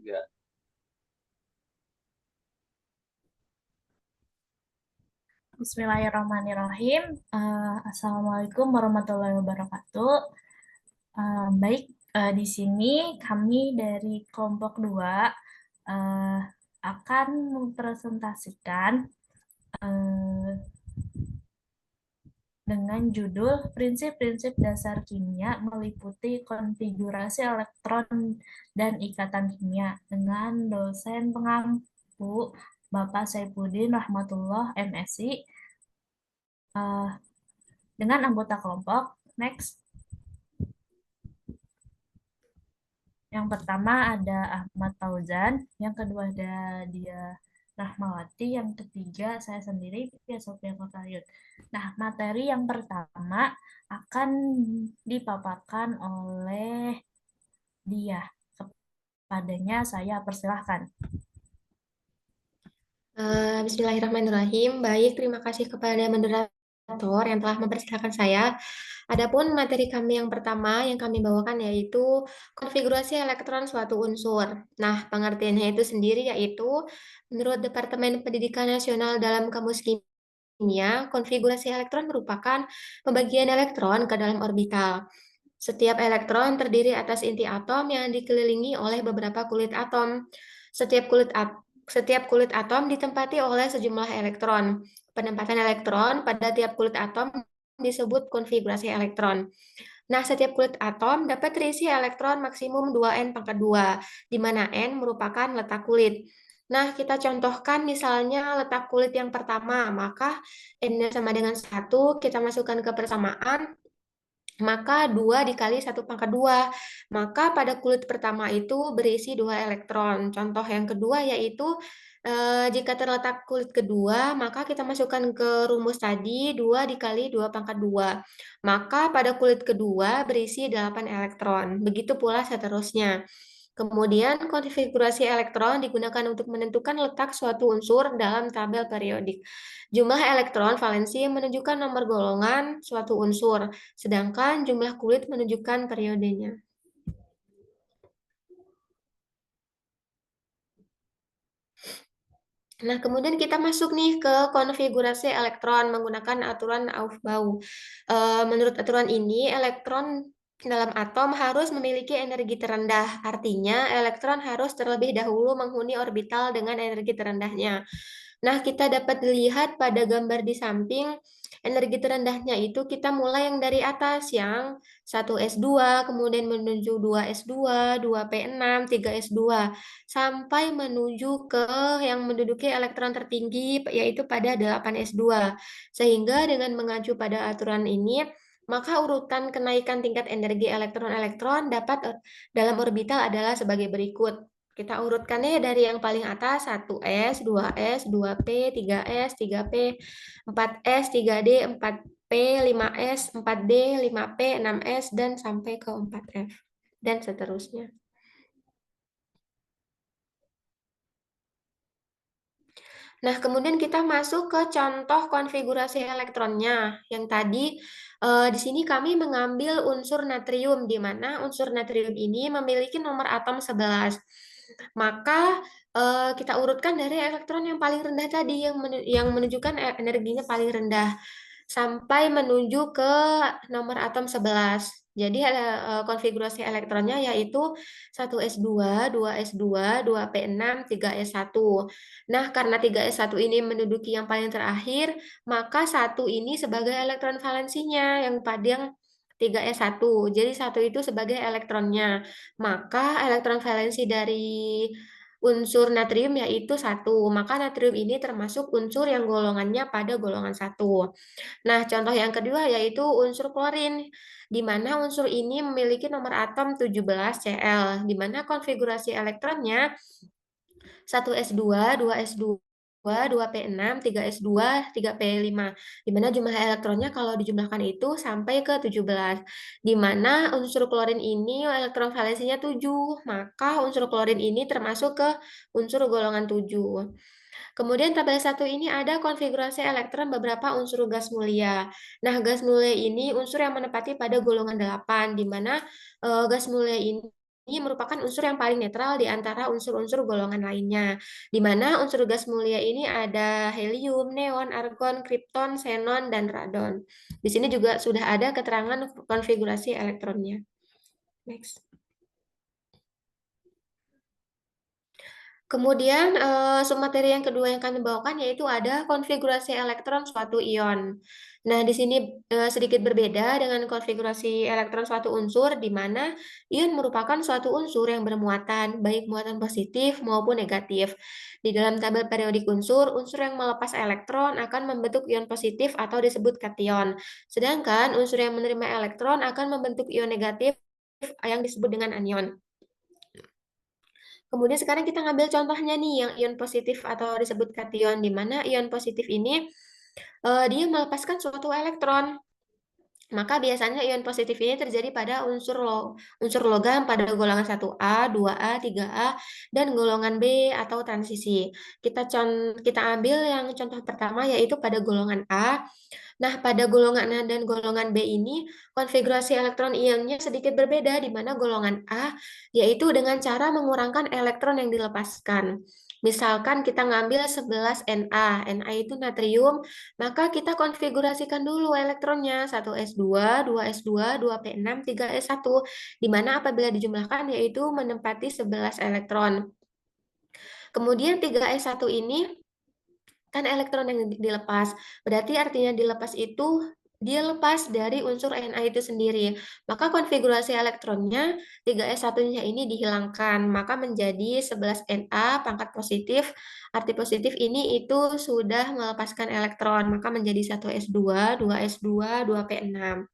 3. Bismillahirrahmanirrahim. Assalamualaikum warahmatullahi wabarakatuh. Baik, di sini kami dari kelompok 2 eh, akan mempresentasikan eh, dengan judul Prinsip-prinsip dasar kimia meliputi konfigurasi elektron dan ikatan kimia dengan dosen pengampu Bapak Saifuddin Rahmatullah MSI dengan anggota kelompok. Next. Yang pertama ada Ahmad Fauzan, yang kedua ada dia Rahmawati, yang ketiga saya sendiri Via Sofia Kotayud. Nah, materi yang pertama akan dipaparkan oleh dia. Kepadanya saya persilahkan. Bismillahirrahmanirrahim. Baik, terima kasih kepada moderator yang telah mempersilahkan saya. Adapun materi kami yang pertama yang kami bawakan yaitu konfigurasi elektron suatu unsur. Nah, pengertiannya itu sendiri yaitu menurut Departemen Pendidikan Nasional dalam Kamus Kimia, konfigurasi elektron merupakan pembagian elektron ke dalam orbital. Setiap elektron terdiri atas inti atom yang dikelilingi oleh beberapa kulit atom. Setiap kulit atom ditempati oleh sejumlah elektron. Penempatan elektron pada tiap kulit atom disebut konfigurasi elektron. Nah, setiap kulit atom dapat terisi elektron maksimum 2n pangkat 2, di mana n merupakan letak kulit. Nah, kita contohkan misalnya letak kulit yang pertama, maka n sama dengan 1, kita masukkan ke persamaan, maka 2 dikali 1 pangkat 2. Maka pada kulit pertama itu berisi 2 elektron. Contoh yang kedua yaitu jika terletak kulit kedua, maka kita masukkan ke rumus tadi 2 dikali 2 pangkat 2. Maka pada kulit kedua berisi 8 elektron. Begitu pula seterusnya. Kemudian konfigurasi elektron digunakan untuk menentukan letak suatu unsur dalam tabel periodik. Jumlah elektron valensi menunjukkan nomor golongan suatu unsur, sedangkan jumlah kulit menunjukkan periodenya. Nah, kemudian kita masuk nih ke konfigurasi elektron menggunakan aturan Aufbau. Menurut aturan ini, elektron dalam atom harus memiliki energi terendah. Artinya, elektron harus terlebih dahulu menghuni orbital dengan energi terendahnya. Nah, kita dapat lihat pada gambar di samping, energi terendahnya itu kita mulai yang dari atas, yang 1s2, kemudian menuju 2s2, 2p6, 3s2, sampai menuju ke yang menduduki elektron tertinggi, yaitu pada 8s2. Sehingga dengan mengacu pada aturan ini, maka urutan kenaikan tingkat energi elektron-elektron dapat dalam orbital adalah sebagai berikut. Kita urutkannya dari yang paling atas, 1s, 2s, 2p, 3s, 3p, 4s, 3d, 4p, 5s, 4d, 5p, 6s, dan sampai ke 4f, dan seterusnya. Nah, kemudian kita masuk ke contoh konfigurasi elektronnya. Yang tadi, di sini kami mengambil unsur natrium, di mana unsur natrium ini memiliki nomor atom 11. Maka kita urutkan dari elektron yang paling rendah tadi, yang menunjukkan energinya paling rendah, sampai menuju ke nomor atom 11. Jadi ada konfigurasi elektronnya yaitu 1s2, 2s2, 2p6, 3s1. Nah, karena 3s1 ini menduduki yang paling terakhir, maka 1 ini sebagai elektron valensinya yang pada 3s1. Jadi 1 itu sebagai elektronnya. Maka elektron valensi dari unsur natrium yaitu 1. Maka natrium ini termasuk unsur yang golongannya pada golongan 1. Nah, contoh yang kedua yaitu unsur klorin, di mana unsur ini memiliki nomor atom 17Cl, di mana konfigurasi elektronnya 1s2, 2s2, 2p6, 3s2, 3p5, di mana jumlah elektronnya kalau dijumlahkan itu sampai ke 17, di mana unsur klorin ini elektron valensinya 7, maka unsur klorin ini termasuk ke unsur golongan 7. Kemudian tabel 1 ini ada konfigurasi elektron beberapa unsur gas mulia. Nah, gas mulia ini unsur yang menempati pada golongan 8, di mana gas mulia ini ini merupakan unsur yang paling netral di antara unsur-unsur golongan lainnya, di mana unsur gas mulia ini ada helium, neon, argon, kripton, xenon, dan radon. Di sini juga sudah ada keterangan konfigurasi elektronnya. Next. Kemudian submateri yang kedua yang kami bawakan yaitu ada konfigurasi elektron suatu ion. Nah, di sini sedikit berbeda dengan konfigurasi elektron suatu unsur, di mana ion merupakan suatu unsur yang bermuatan, baik muatan positif maupun negatif. Di dalam tabel periodik unsur, unsur yang melepas elektron akan membentuk ion positif atau disebut kation. Sedangkan unsur yang menerima elektron akan membentuk ion negatif yang disebut dengan anion. Kemudian sekarang kita ngambil contohnya nih yang ion positif atau disebut kation, di mana ion positif ini dia melepaskan suatu elektron. Maka biasanya ion positif ini terjadi pada unsur logam pada golongan 1A, 2A, 3A, dan golongan B atau transisi. Kita ambil yang contoh pertama yaitu pada golongan A. Nah, pada golongan A dan golongan B ini, konfigurasi elektron ionnya sedikit berbeda, di mana golongan A yaitu dengan cara mengurangkan elektron yang dilepaskan. Misalkan kita ngambil 11 Na, Na itu natrium, maka kita konfigurasikan dulu elektronnya, 1s2, 2s2, 2p6, 3s1, di mana apabila dijumlahkan yaitu menempati 11 elektron. Kemudian 3s1 ini kan elektron yang dilepas. Berarti artinya dilepas itu dia lepas dari unsur Na itu sendiri. Maka konfigurasi elektronnya 3s1-nya ini dihilangkan, maka menjadi 11 Na pangkat positif. Arti positif ini itu sudah melepaskan elektron, maka menjadi 1s2, 2s2, 2p6.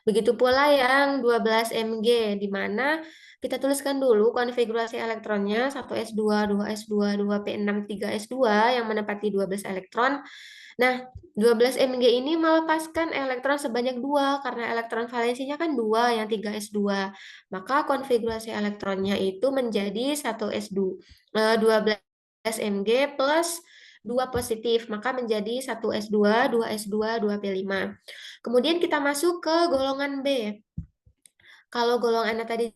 Begitu pula yang 12 Mg, di mana kita tuliskan dulu konfigurasi elektronnya 1s2, 2s2, 2p6, 3s2 yang menempati 12 elektron. Nah, 12 Mg ini melepaskan elektron sebanyak 2 karena elektron valensinya kan 2 yang 3s2. Maka konfigurasi elektronnya itu menjadi 1s2, 12 Mg plus 2 positif, maka menjadi 1s2, 2s2, 2p5. Kemudian kita masuk ke golongan B. Kalau golongan A tadi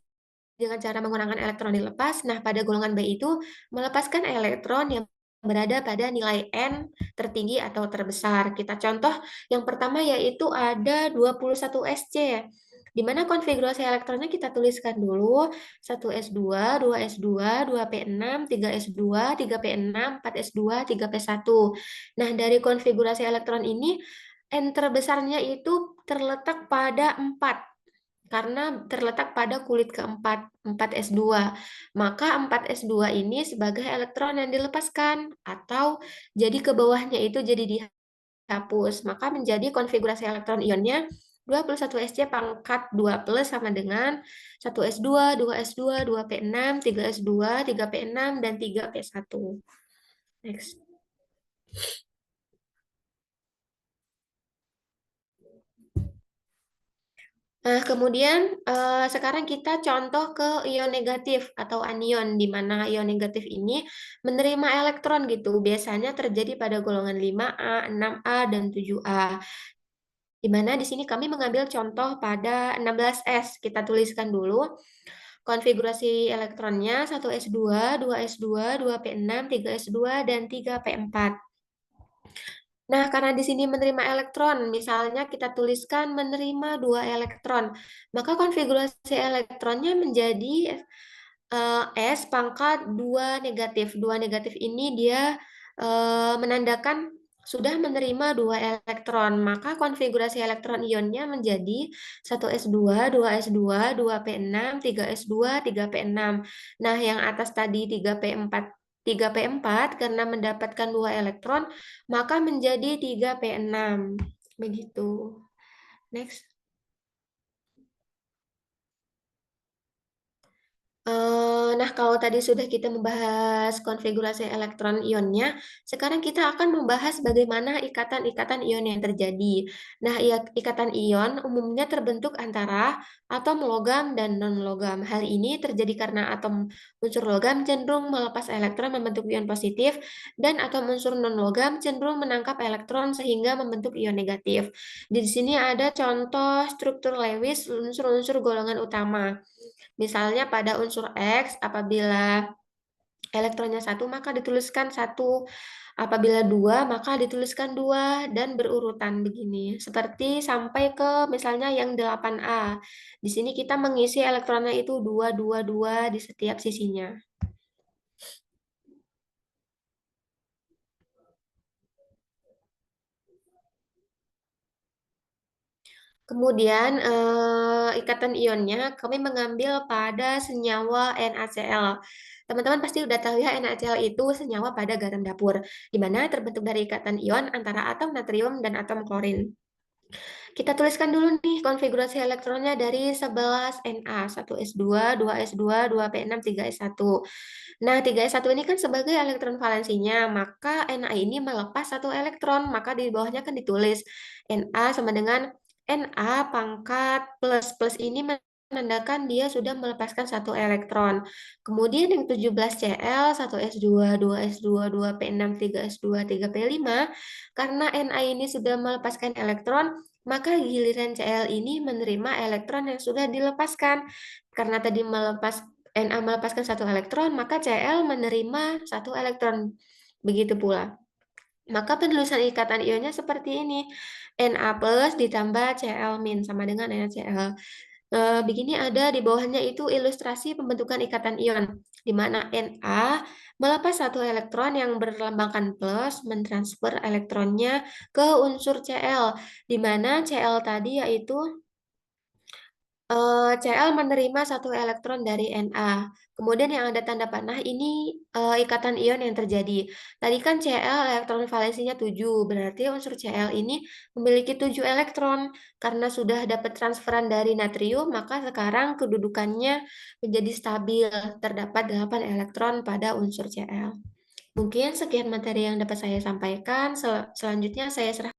dengan cara menggunakan elektron dilepas, nah pada golongan B itu melepaskan elektron yang berada pada nilai N tertinggi atau terbesar. Kita contoh yang pertama yaitu ada 21 SC, di mana konfigurasi elektronnya kita tuliskan dulu 1s2, 2s2, 2p6, 3s2, 3p6, 4s2, 3p1. Nah, dari konfigurasi elektron ini N terbesarnya itu terletak pada 4 karena terletak pada kulit keempat, 4s2. Maka 4s2 ini sebagai elektron yang dilepaskan atau jadi ke bawahnya itu jadi dihapus. Maka menjadi konfigurasi elektron ionnya 21 SC pangkat 2 plus sama dengan 1s2, 2s2, 2p6, 3s2, 3p6, dan 3p1. Next. Nah, kemudian sekarang kita contoh ke ion negatif atau anion, di mana ion negatif ini menerima elektron gitu. Biasanya terjadi pada golongan 5A, 6A, dan 7A. Di mana di sini kami mengambil contoh pada 16S. Kita tuliskan dulu konfigurasi elektronnya 1s2, 2s2, 2p6, 3s2, dan 3p4. Nah, karena di sini menerima elektron, misalnya kita tuliskan menerima 2 elektron, maka konfigurasi elektronnya menjadi S pangkat 2 negatif. 2 negatif ini dia menandakan sudah menerima 2 elektron, maka konfigurasi elektron ionnya menjadi 1s2, 2s2, 2p6, 3s2, 3p6. Nah, yang atas tadi 3p4 karena mendapatkan 2 elektron, maka menjadi 3p6. Begitu. Next. Nah, kalau tadi sudah kita membahas konfigurasi elektron ionnya, sekarang kita akan membahas bagaimana ikatan-ikatan ion yang terjadi. Nah, ikatan ion umumnya terbentuk antara atom logam dan non-logam. Hal ini terjadi karena atom unsur logam cenderung melepas elektron membentuk ion positif, dan atom unsur non-logam cenderung menangkap elektron sehingga membentuk ion negatif. Di sini ada contoh struktur Lewis unsur-unsur golongan utama. Misalnya pada unsur X, apabila elektronnya 1, maka dituliskan 1. Apabila 2, maka dituliskan 2, dan berurutan begini. Seperti sampai ke misalnya yang 8A. Di sini kita mengisi elektronnya itu 2, 2, 2 di setiap sisinya. Kemudian ikatan ionnya kami mengambil pada senyawa NaCl. Teman-teman pasti udah tahu ya, NaCl itu senyawa pada garam dapur, di mana terbentuk dari ikatan ion antara atom natrium dan atom klorin. Kita tuliskan dulu nih konfigurasi elektronnya dari 11 Na, 1s2, 2s2, 2p6, 3s1. Nah, 3s1 ini kan sebagai elektron valensinya, maka Na ini melepas satu elektron, maka di bawahnya kan ditulis Na sama dengan Na pangkat plus. Plus ini menandakan dia sudah melepaskan satu elektron. Kemudian yang 17Cl, 1s2, 2s2, 2p6, 3s2, 3p5, karena Na ini sudah melepaskan elektron, maka giliran Cl ini menerima elektron yang sudah dilepaskan. Karena tadi Na melepaskan satu elektron, maka Cl menerima satu elektron. Begitu pula. Maka penulisan ikatan ionnya seperti ini. Na plus ditambah Cl min sama dengan NaCl. Begini ada di bawahnya itu ilustrasi pembentukan ikatan ion, di mana Na melepas satu elektron yang berlambangkan plus, mentransfer elektronnya ke unsur Cl, di mana Cl tadi yaitu Cl menerima satu elektron dari Na. Kemudian yang ada tanda panah ini ikatan ion yang terjadi. Tadi kan Cl elektron valensinya 7, berarti unsur Cl ini memiliki 7 elektron. Karena sudah dapat transferan dari natrium, maka sekarang kedudukannya menjadi stabil, terdapat 8 elektron pada unsur Cl. Mungkin sekian materi yang dapat saya sampaikan. Selanjutnya saya serahkan.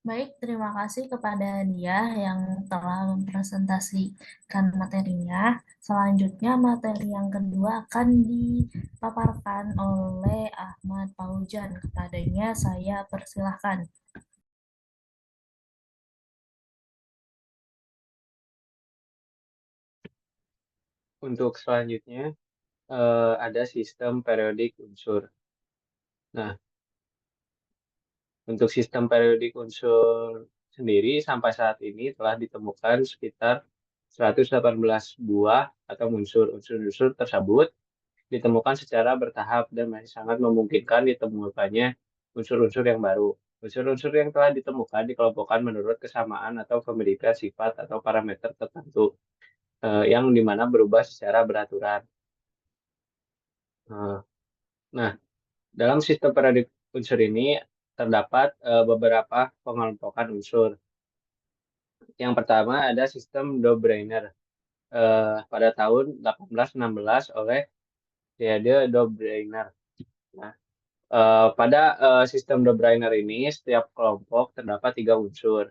Baik, terima kasih kepada dia yang telah mempresentasikan materinya. Selanjutnya, materi yang kedua akan dipaparkan oleh Ahmad Paujan. Kepadanya saya persilahkan. Untuk selanjutnya ada sistem periodik unsur. Nah, untuk sistem periodik unsur sendiri sampai saat ini telah ditemukan sekitar 118 buah atau unsur-unsur tersebut ditemukan secara bertahap dan masih sangat memungkinkan ditemukannya unsur-unsur yang baru. Unsur-unsur yang telah ditemukan dikelompokkan menurut kesamaan atau pemilikan sifat atau parameter tertentu yang dimana berubah secara beraturan. Nah, dalam sistem periodik unsur ini terdapat beberapa pengelompokan unsur. Yang pertama ada sistem Dobereiner pada tahun 1816 oleh Theodor Dobereiner. Nah, pada sistem Dobereiner ini setiap kelompok terdapat 3 unsur,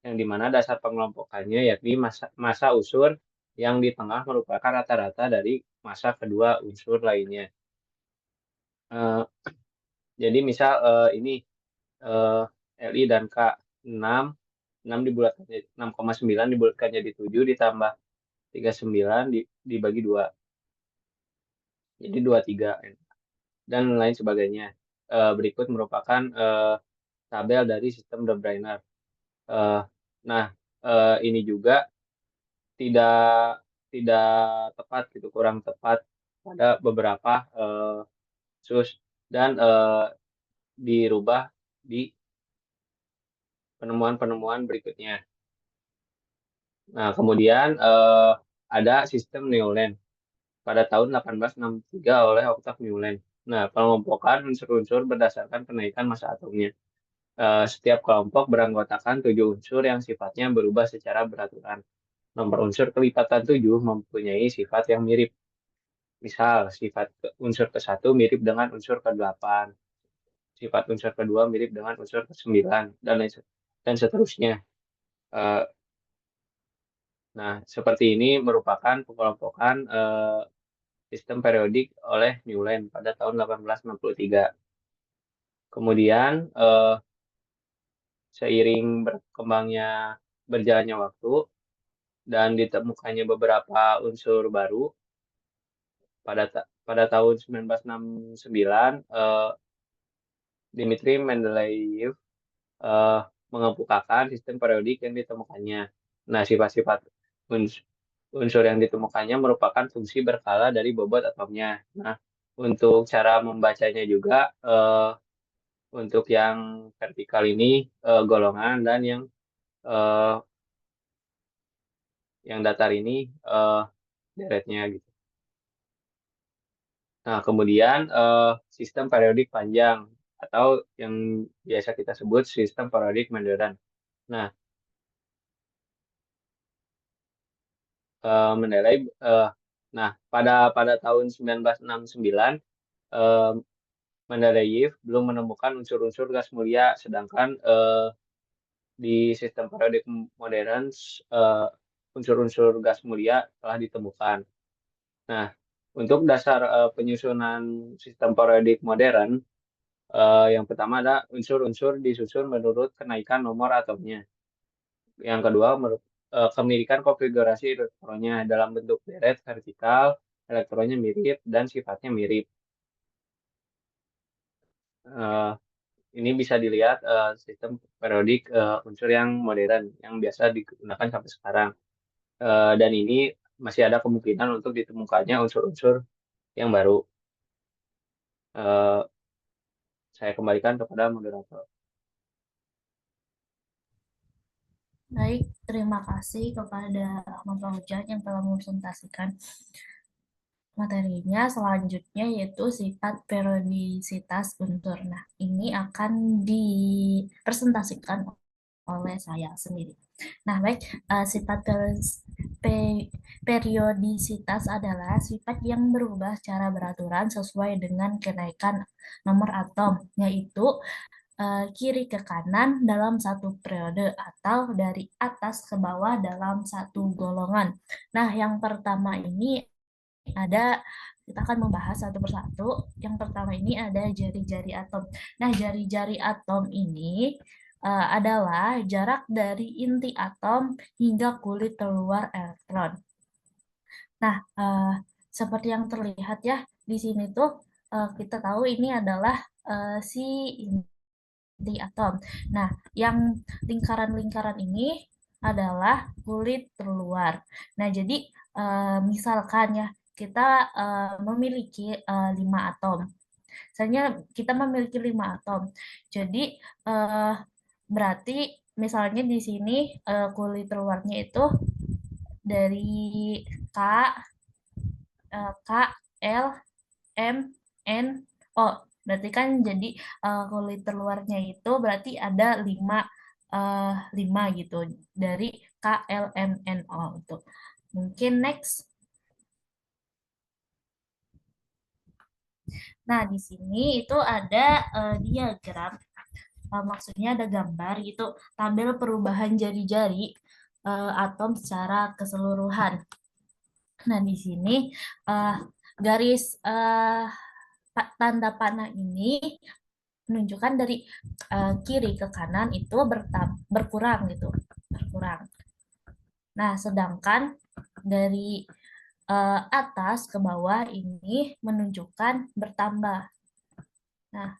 yang dimana dasar pengelompokannya yakni masa unsur yang di tengah merupakan rata-rata dari masa kedua unsur lainnya. Uh, jadi misal ini Li dan K 6, 6 dibulatkannya 6,9 dibulatkan jadi 7 ditambah 39 dibagi 2. Jadi 23 dan lain sebagainya. Berikut merupakan tabel dari sistem De Bruiner. Nah, ini juga tidak tidak tepat gitu, kurang tepat pada beberapa sus dan dirubah di penemuan-penemuan berikutnya. Nah, kemudian ada sistem Newland pada tahun 1863 oleh Octave Newland. Nah, pengelompokan unsur-unsur berdasarkan kenaikan massa atomnya. Setiap kelompok beranggotakan 7 unsur yang sifatnya berubah secara beraturan. Nomor unsur kelipatan 7 mempunyai sifat yang mirip. Misal, sifat unsur ke-1 mirip dengan unsur ke-8. Sifat unsur kedua mirip dengan unsur ke-9 dan seterusnya. Eh, Nah, seperti ini merupakan pengelompokan sistem periodik oleh Newland pada tahun 1863. Kemudian seiring berjalannya waktu dan ditemukannya beberapa unsur baru pada tahun 1969, Dmitri Mendeleev eh, mengemukakan sistem periodik yang ditemukannya. Nah, sifat-sifat unsur yang ditemukannya merupakan fungsi berkala dari bobot atomnya. Nah, untuk cara membacanya juga, untuk yang vertikal ini golongan, dan eh, yang datar ini deretnya gitu. Nah, kemudian sistem periodik panjang atau yang biasa kita sebut sistem periodik modern. Nah, Mendeley, nah pada tahun 1969, eh, Mendeleev belum menemukan unsur-unsur gas mulia, sedangkan di sistem periodik modern eh, unsur-unsur gas mulia telah ditemukan. Nah, untuk dasar penyusunan sistem periodik modern, yang pertama ada unsur-unsur disusun menurut kenaikan nomor atomnya. Yang kedua, kemirikan konfigurasi elektronnya dalam bentuk deret vertikal, elektronnya mirip dan sifatnya mirip. Eh, ini bisa dilihat sistem periodik unsur yang modern yang biasa digunakan sampai sekarang. Dan ini masih ada kemungkinan untuk ditemukannya unsur-unsur yang baru. Eh, saya kembalikan kepada moderator. Baik, terima kasih kepada Ahmad Fauzan yang telah mempresentasikan materinya. Selanjutnya yaitu sifat periodisitas unsur. Nah, ini akan dipresentasikan oleh saya sendiri. Nah, baik, sifat periodisitas adalah sifat yang berubah secara beraturan sesuai dengan kenaikan nomor atom, yaitu kiri ke kanan dalam satu periode atau dari atas ke bawah dalam satu golongan. Nah, yang pertama ini ada, kita akan membahas satu persatu. Yang pertama ini ada jari-jari atom. Nah, jari-jari atom ini adalah jarak dari inti atom hingga kulit terluar elektron. Nah, seperti yang terlihat ya di sini tuh, kita tahu ini adalah si inti atom. Nah, yang lingkaran-lingkaran ini adalah kulit terluar. Nah, jadi misalkan ya kita memiliki 5 atom. Misalnya kita memiliki 5 atom. Jadi berarti misalnya di sini kulit terluarnya itu dari K, K, L, M, N, O. Berarti kan jadi kulit terluarnya itu berarti ada 5 gitu dari K, L, M, N, O itu. Mungkin next. Nah, di sini itu ada diagram, maksudnya ada gambar gitu, tabel perubahan jari-jari atom secara keseluruhan. Nah, di sini uh, garis tanda panah ini menunjukkan dari kiri ke kanan itu berkurang gitu, berkurang. Nah, sedangkan dari atas ke bawah ini menunjukkan bertambah. Nah,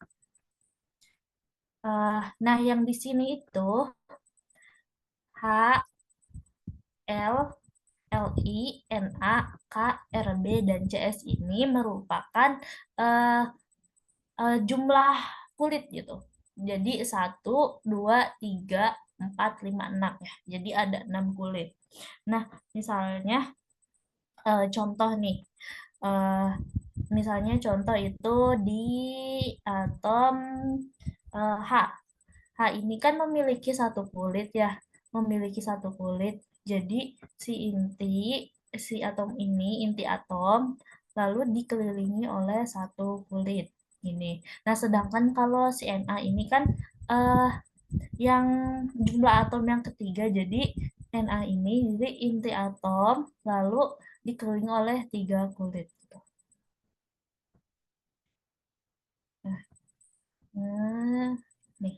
nah yang di sini itu H, L, LI, NA, K, RB, dan CS ini merupakan uh, jumlah kulit gitu. Jadi 1, 2, 3, 4, 5, 6 ya. Jadi ada 6 kulit. Nah, misalnya contoh nih. Misalnya contoh itu di atom H. H ini kan memiliki satu kulit ya. Memiliki satu kulit. Jadi si atom ini, inti atom, lalu dikelilingi oleh satu kulit. Ini. Nah, sedangkan kalau si Na ini kan yang jumlah atom yang ketiga, jadi Na ini jadi inti atom lalu dikelilingi oleh 3 kulit. Nah, nih.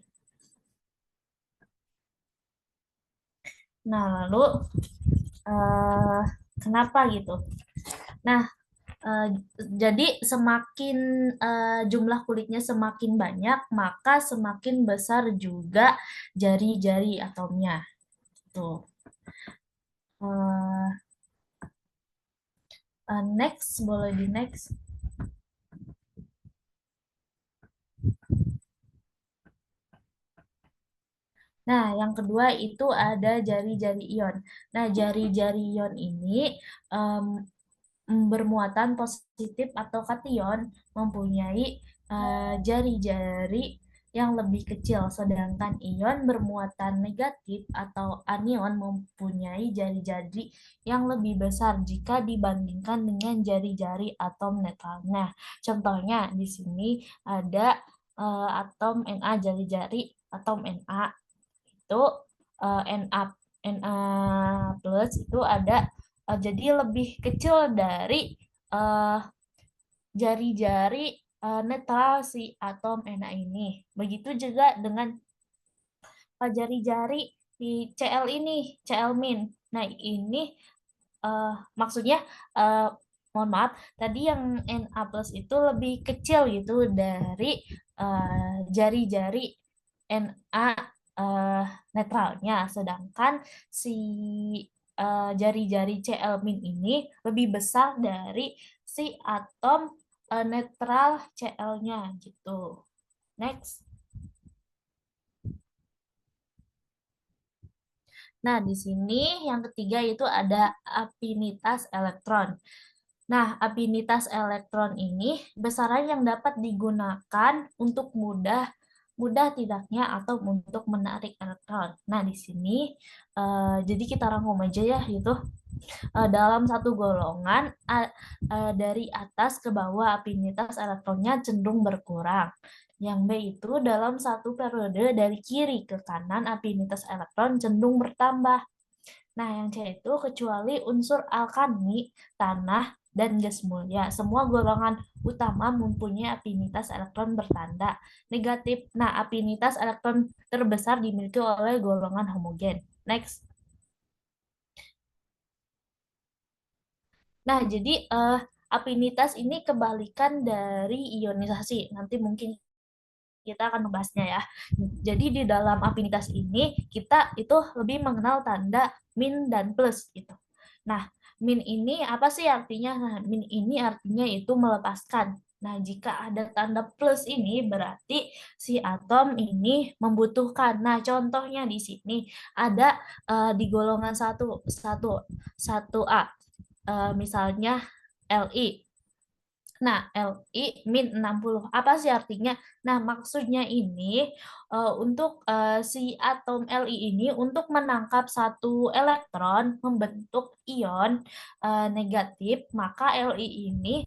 Nah, lalu kenapa gitu? Nah, jadi semakin jumlah kulitnya semakin banyak, maka semakin besar juga jari-jari atomnya. Tuh. Next, boleh di next. Nah, yang kedua itu ada jari-jari ion. Nah, jari-jari ion ini bermuatan positif atau kation mempunyai jari-jari yang lebih kecil, sedangkan ion bermuatan negatif atau anion mempunyai jari-jari yang lebih besar jika dibandingkan dengan jari-jari atom netral. Nah, contohnya di sini ada atom Na, jari-jari atom Na itu Na plus itu ada jadi lebih kecil dari jari-jari netral si atom Na ini. Begitu juga dengan jari-jari di Cl ini, Cl min. Nah, ini maksudnya mohon maaf, tadi yang Na plus itu lebih kecil gitu dari jari-jari Na netralnya, sedangkan si jari-jari Cl min ini lebih besar dari si atom netral Cl-nya gitu. Next. Nah, di sini yang ketiga itu ada afinitas elektron. Nah, afinitas elektron ini besaran yang dapat digunakan untuk mudah tidaknya atau untuk menarik elektron. Nah, di sini jadi kita rangkum aja ya gitu. Dalam satu golongan dari atas ke bawah afinitas elektronnya cenderung berkurang. Yang B itu dalam satu periode dari kiri ke kanan afinitas elektron cenderung bertambah. Nah, yang C itu kecuali unsur alkali, tanah, dan gas mulia. Semua golongan utama mempunyai afinitas elektron bertanda negatif. Nah, afinitas elektron terbesar dimiliki oleh golongan homogen. Next. Nah, jadi afinitas ini kebalikan dari ionisasi. Nanti mungkin kita akan membahasnya ya. Jadi di dalam afinitas ini kita itu lebih mengenal tanda min dan plus gitu. Nah, min ini apa sih artinya? Nah, min ini artinya itu melepaskan. Nah, jika ada tanda plus ini berarti si atom ini membutuhkan. Nah, contohnya di sini ada di golongan 1A. Misalnya Li. Nah, Li min 60. Apa sih artinya? Nah, maksudnya ini untuk si atom Li ini untuk menangkap satu elektron membentuk ion negatif, maka Li ini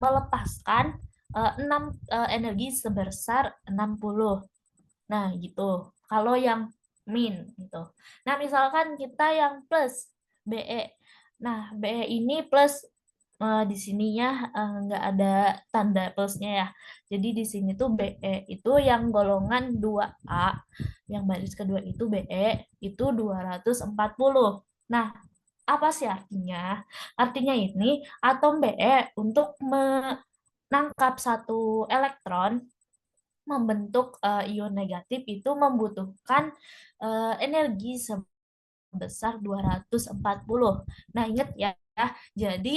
melepaskan 6 energi sebesar 60. Nah, gitu. Kalau yang min gitu. Nah, misalkan kita yang plus BE. Nah, BE ini plus di sininya nggak ada tanda plusnya ya. Jadi di sini tuh BE itu yang golongan 2A, yang baris kedua itu BE itu 240. Nah, apa sih artinya? Artinya ini atom BE untuk menangkap satu elektron membentuk ion negatif itu membutuhkan energi sebesar 240. Nah, ingat ya, jadi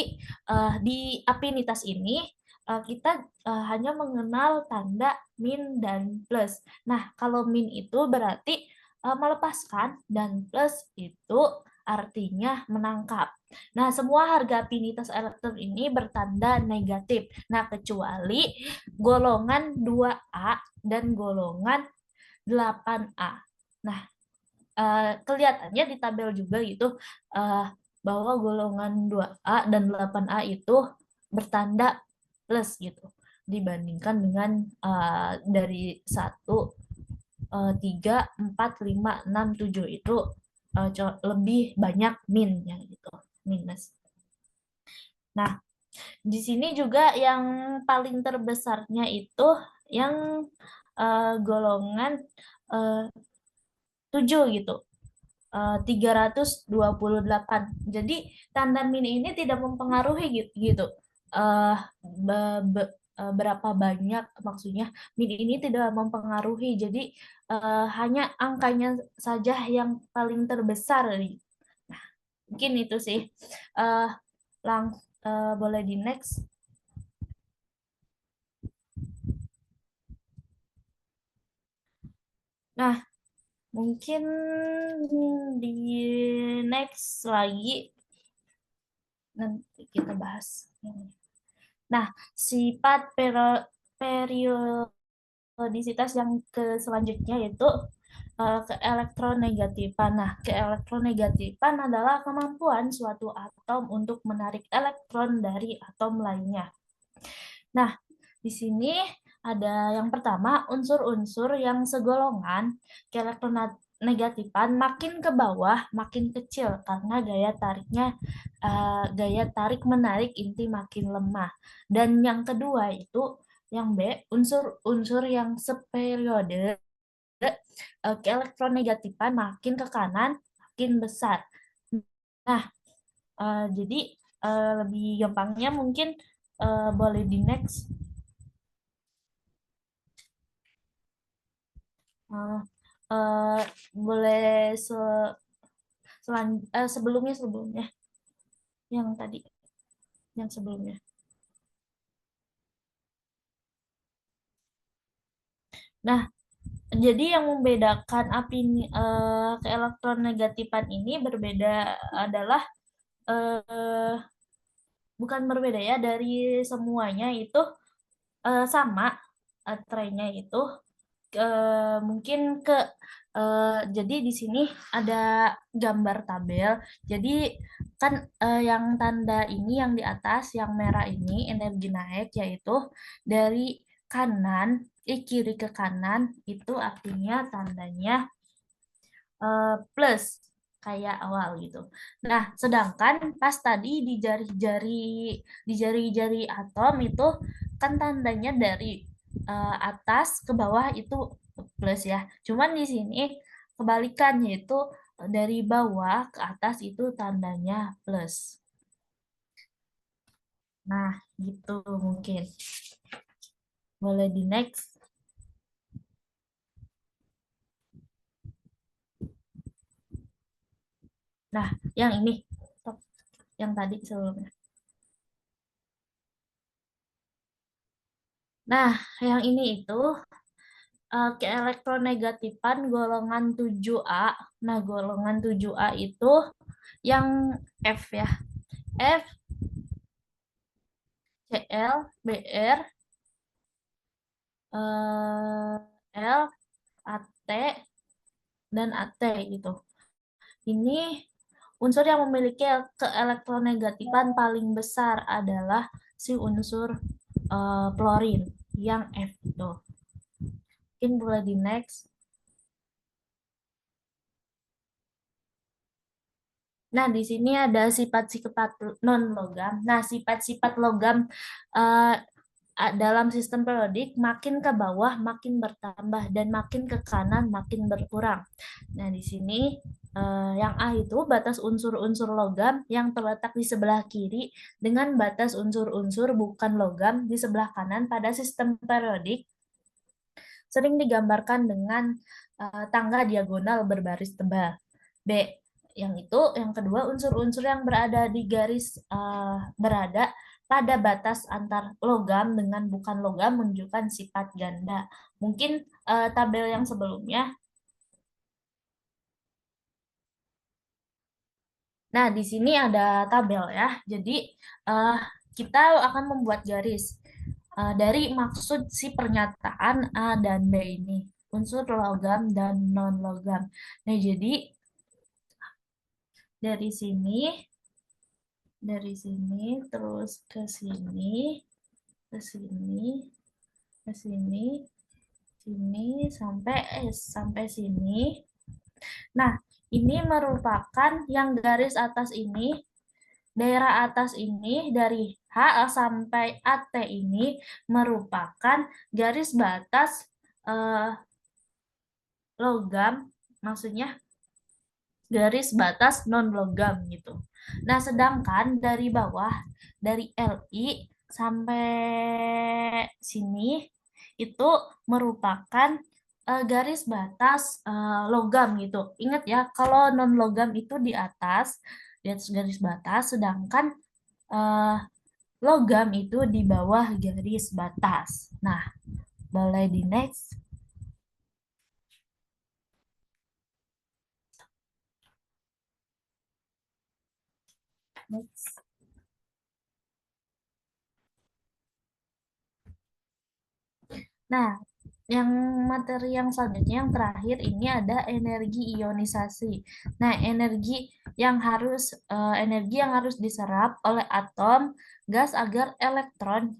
di afinitas ini kita hanya mengenal tanda min dan plus. Nah, kalau min itu berarti melepaskan dan plus itu artinya menangkap. Nah, semua harga afinitas elektron ini bertanda negatif. Nah, kecuali golongan 2A dan golongan 8A. Nah, kelihatannya di tabel juga gitu bahwa golongan 2A dan 8A itu bertanda plus gitu dibandingkan dengan dari 1 3 4 5 6 7 itu lebih banyak minnya gitu, minus. Nah, di sini juga yang paling terbesarnya itu yang golongan 7 gitu. 328. Jadi tanda min ini tidak mempengaruhi gitu. Eh, berapa banyak, maksudnya min ini tidak mempengaruhi. Jadi hanya angkanya saja yang paling terbesar. Nah, mungkin itu sih. Eh, boleh di next. Nah, mungkin di next lagi nanti kita bahas. Nah, sifat periodisitas yang ke selanjutnya yaitu keelektronegatifan. Nah, keelektronegatifan adalah kemampuan suatu atom untuk menarik elektron dari atom lainnya. Nah, di sini ada yang pertama, unsur-unsur yang segolongan keelektronegatifan makin ke bawah makin kecil karena gaya tarik menarik inti makin lemah. Dan yang kedua itu yang B, unsur-unsur yang seperiode keelektronegatifan makin ke kanan makin besar. Nah, jadi lebih gampangnya mungkin boleh di next. Uh, boleh sebelumnya yang tadi yang sebelumnya. Nah, jadi yang membedakan keelektronegatifan ini berbeda adalah bukan berbeda ya, dari semuanya itu sama trennya itu mungkin jadi di sini ada gambar tabel. Jadi kan yang tanda ini yang di atas yang merah ini energi naik yaitu dari kiri ke kanan itu artinya tandanya plus kayak awal gitu. Nah, sedangkan pas tadi di jari-jari atom itu kan tandanya dari atas ke bawah itu plus ya. Cuman di sini kebalikannya itu dari bawah ke atas itu tandanya plus. Nah, gitu mungkin. Boleh di next. Nah, yang ini. Yang tadi sebelumnya. Nah, yang ini itu keelektronegatifan golongan 7A. Nah, golongan 7A itu yang F ya. F, Cl, Br, L, AT, dan AT gitu. Ini unsur yang memiliki keelektronegatifan paling besar adalah si unsur fluorin yang F itu. Mungkin boleh di next. Nah, di sini ada sifat-sifat non-logam. Nah, sifat-sifat logam dalam sistem periodik makin ke bawah makin bertambah dan makin ke kanan makin berkurang. Nah, di sini yang A itu batas unsur-unsur logam yang terletak di sebelah kiri dengan batas unsur-unsur bukan logam di sebelah kanan pada sistem periodik sering digambarkan dengan tangga diagonal berbaris tebal. B, yang kedua unsur-unsur yang berada di garis berada pada batas antar logam dengan bukan logam menunjukkan sifat ganda. Mungkin tabel yang sebelumnya. Nah, di sini ada tabel ya. Jadi kita akan membuat garis dari maksud si pernyataan A dan B ini, unsur logam dan non logam. Nah, jadi dari sini terus ke sini ke sini ke sini sampai sini. Nah, ini merupakan yang garis atas ini, daerah atas ini dari H sampai AT ini merupakan garis batas logam, maksudnya garis batas non logam gitu. Nah, sedangkan dari bawah dari Li sampai sini itu merupakan garis batas logam gitu. Ingat ya, kalau non logam itu di atas garis batas, sedangkan eh, logam itu di bawah garis batas. Nah, boleh di next. Next. Nah, yang materi yang selanjutnya yang terakhir ini ada energi ionisasi. Nah, energi yang harus diserap oleh atom gas agar elektron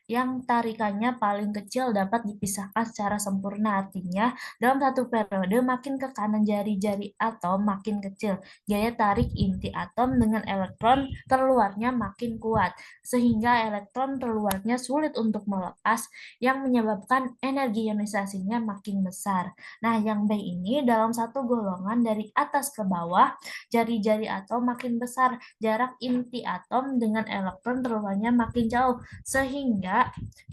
yang tarikannya paling kecil dapat dipisahkan secara sempurna. Artinya, dalam satu periode makin ke kanan jari-jari atom makin kecil. Gaya tarik inti atom dengan elektron terluarnya makin kuat, sehingga elektron terluarnya sulit untuk melepas yang menyebabkan energi ionisasinya makin besar. Nah, yang B ini dalam satu golongan dari atas ke bawah, jari-jari atom makin besar, jarak inti atom dengan elektron terluarnya makin jauh, sehingga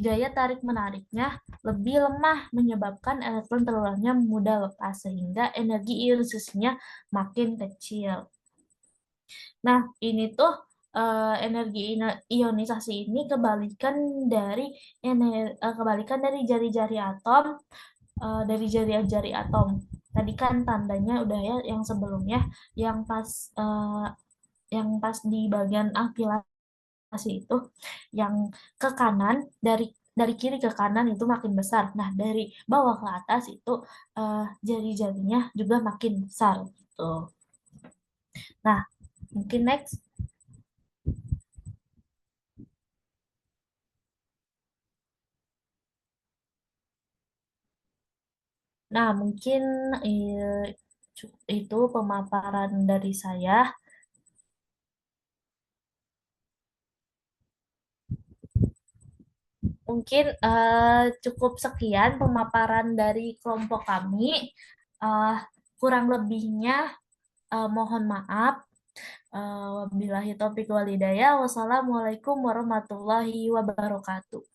gaya tarik-menariknya lebih lemah menyebabkan elektron terluarnya mudah lepas sehingga energi ionisasinya makin kecil. Nah, ini tuh energi ionisasi ini kebalikan dari jari-jari atom dari jari-jari atom. Tadi kan tandanya udah ya yang sebelumnya yang pas eh, di bagian aktilasi itu yang ke kanan dari kiri ke kanan itu makin besar. Nah, dari bawah ke atas itu jari-jarinya juga makin besar gitu. Nah, mungkin next. Nah, mungkin itu pemaparan dari saya. Mungkin cukup sekian pemaparan dari kelompok kami. Eh, Kurang lebihnya mohon maaf. Wabillahi taufiq walhidayah. Wassalamualaikum warahmatullahi wabarakatuh.